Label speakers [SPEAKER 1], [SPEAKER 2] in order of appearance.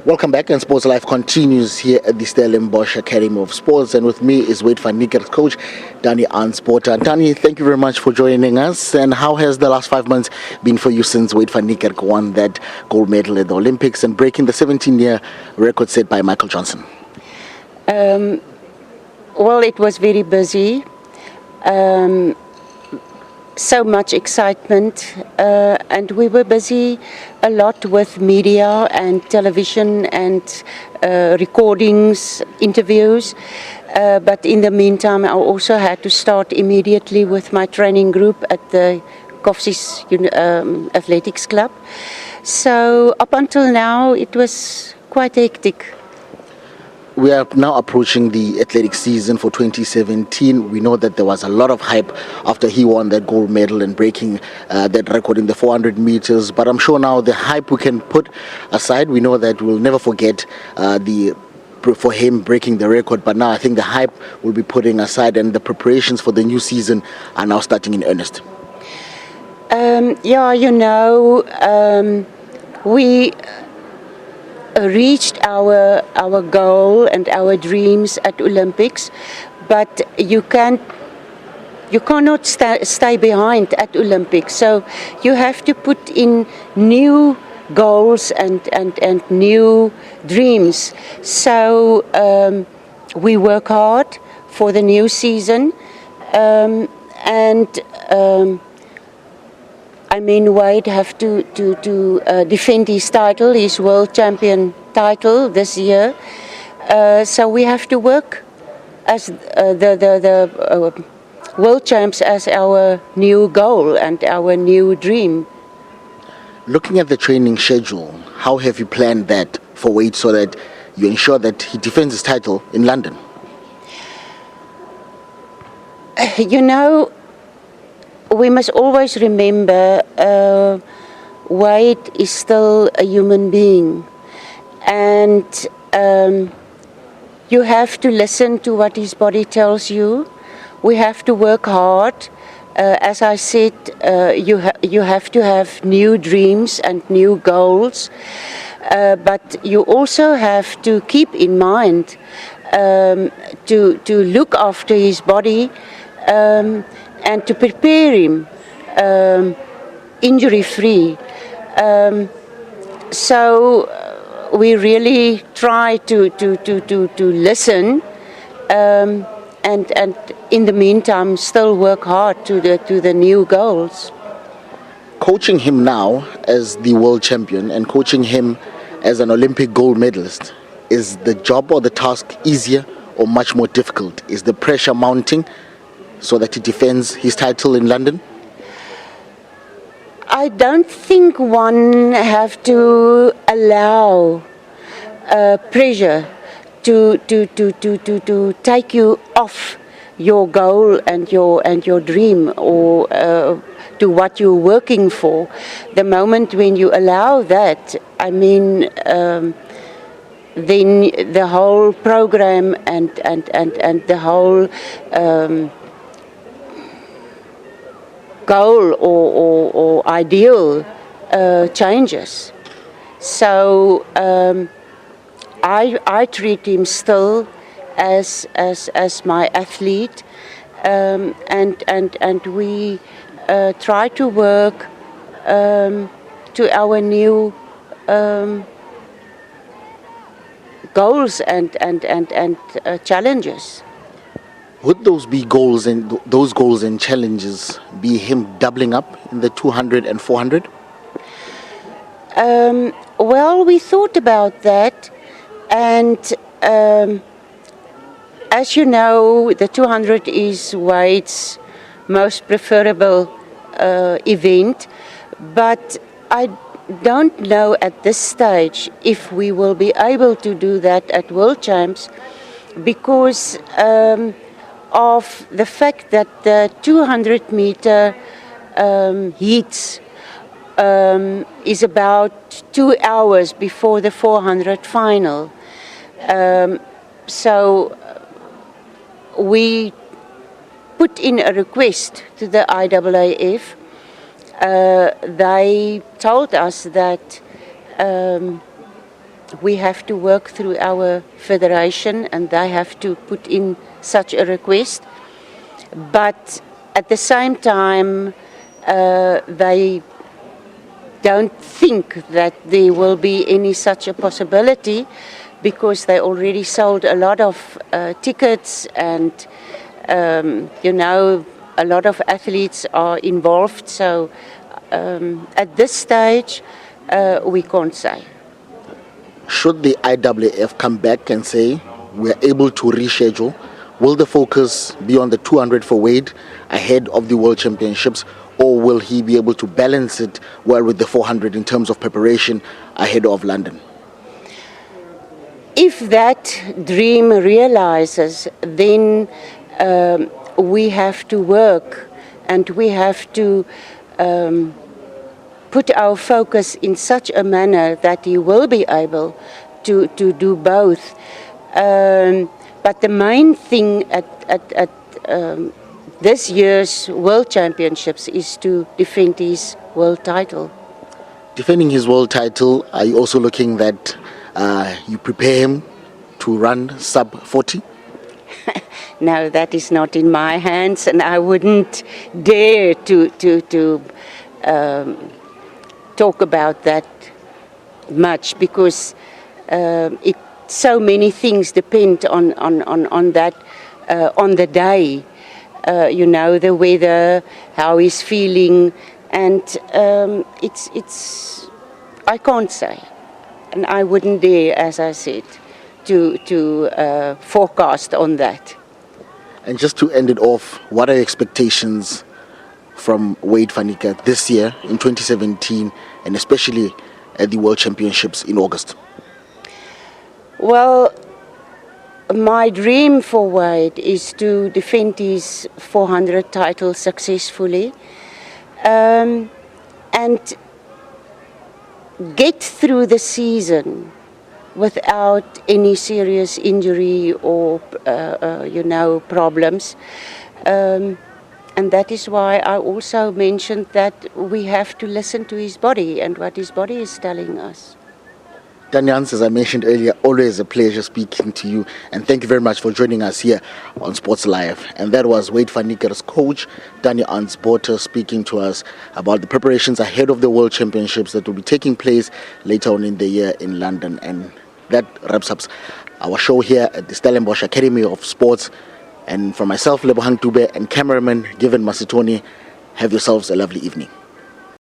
[SPEAKER 1] Welcome back, and Sports Life continues here at the Stellenbosch Academy of Sports, and with me is Wayde van Niekerk's coach, Ans Botha. Danny, thank you very much for joining us. And how has the last 5 months been for you since Wayde van Niekerk won that gold medal at the Olympics and breaking the 17-year record set by Michael Johnson?
[SPEAKER 2] Well, it was very busy. So much excitement, and we were busy a lot with media and television and recordings, interviews. But in the meantime, I also had to start immediately with my training group at the Koffsies Athletics Club. So up until now, it was quite hectic.
[SPEAKER 1] We are now approaching the athletic season for 2017. We know that there was a lot of hype after he won that gold medal and breaking that record in the 400 meters. But I'm sure now the hype we can put aside. We know that we'll never forget for him breaking the record. But now I think the hype will be putting aside, and the preparations for the new season are now starting in earnest. We reached our goal and our dreams at Olympics, but you cannot stay behind at Olympics. So you have to put in new goals and new dreams. So we work hard for the new season, Wayde have to defend his title, his world champion title this year. So we have to work as the world champs as our new goal and our new dream. Looking at the training schedule, how have you planned that for Wayde so that you ensure that he defends his title in London? We must always remember Wayde is still a human being, and you have to listen to what his body tells you. We have to work hard. As I said, you have to have new dreams and new goals, but you also have to keep in mind to look after his body and to prepare him injury-free. So we really try to listen, and in the meantime still work hard to the new goals. Coaching him now as the world champion and coaching him as an Olympic gold medalist, is the job or the task easier or much more difficult? Is the pressure mounting so that he defends his title in London?
[SPEAKER 2] I don't think one have to allow pressure to take you off your goal and your dream, or to what you're working for. The moment when you allow that, then the whole program and the whole goal or ideal changes. So I treat him still as my athlete, and we try to work to our new goals and challenges.
[SPEAKER 1] Would those be goals, and those goals and challenges be him doubling up in the 200 and 400?
[SPEAKER 2] Well, we thought about that, and as you know, the 200 is Wayde's most preferable event, but I don't know at this stage if we will be able to do that at World Champs, because of the fact that the 200-meter heats is about 2 hours before the 400 final. So we put in a request to the IAAF. They told us that
[SPEAKER 1] we have to work through our federation, and they have to put in such a request. But at the same time, they don't think that there will be any such a possibility, because they already sold a lot of tickets, and a lot of athletes are involved. So at this stage, we can't say.
[SPEAKER 3] Should the IAAF come back and say we're able to reschedule, will the focus be on the 200 for Wayde ahead of the World Championships, or will he be able to balance it well with the 400 in terms of preparation ahead of London?
[SPEAKER 1] If that dream realizes, then we have to work, and we have to put our focus in such a manner that he will be able to do both. But the main thing at this year's World Championships is to defend his world title.
[SPEAKER 3] Defending his world title, are you also looking that you prepare him to run sub 40?
[SPEAKER 1] No, that is not in my hands, and I wouldn't dare to talk about that much, because so many things depend on that on the day. The weather, how he's feeling, and it's I can't say, and I wouldn't dare, as I said, to forecast on that.
[SPEAKER 3] And just to end it off, what are your expectations from Wayde van Niekerk this year in 2017, and especially at the World Championships in August?
[SPEAKER 1] Well, my dream for Wayde is to defend his 400 title successfully, and get through the season without any serious injury or problems. And that is why I also mentioned that we have to listen to his body and what his body is telling us.
[SPEAKER 3] Ans, as I mentioned earlier, always a pleasure speaking to you, and thank you very much for joining us here on Sports Live. And that was Wayde van Niekerk's coach, Ans Botha, speaking to us about the preparations ahead of the World Championships that will be taking place later on in the year in London. And that wraps up our show here at the Stellenbosch Academy of Sports. And from myself, Lebohang Dube, and cameraman Given Masitoni, have yourselves a lovely evening.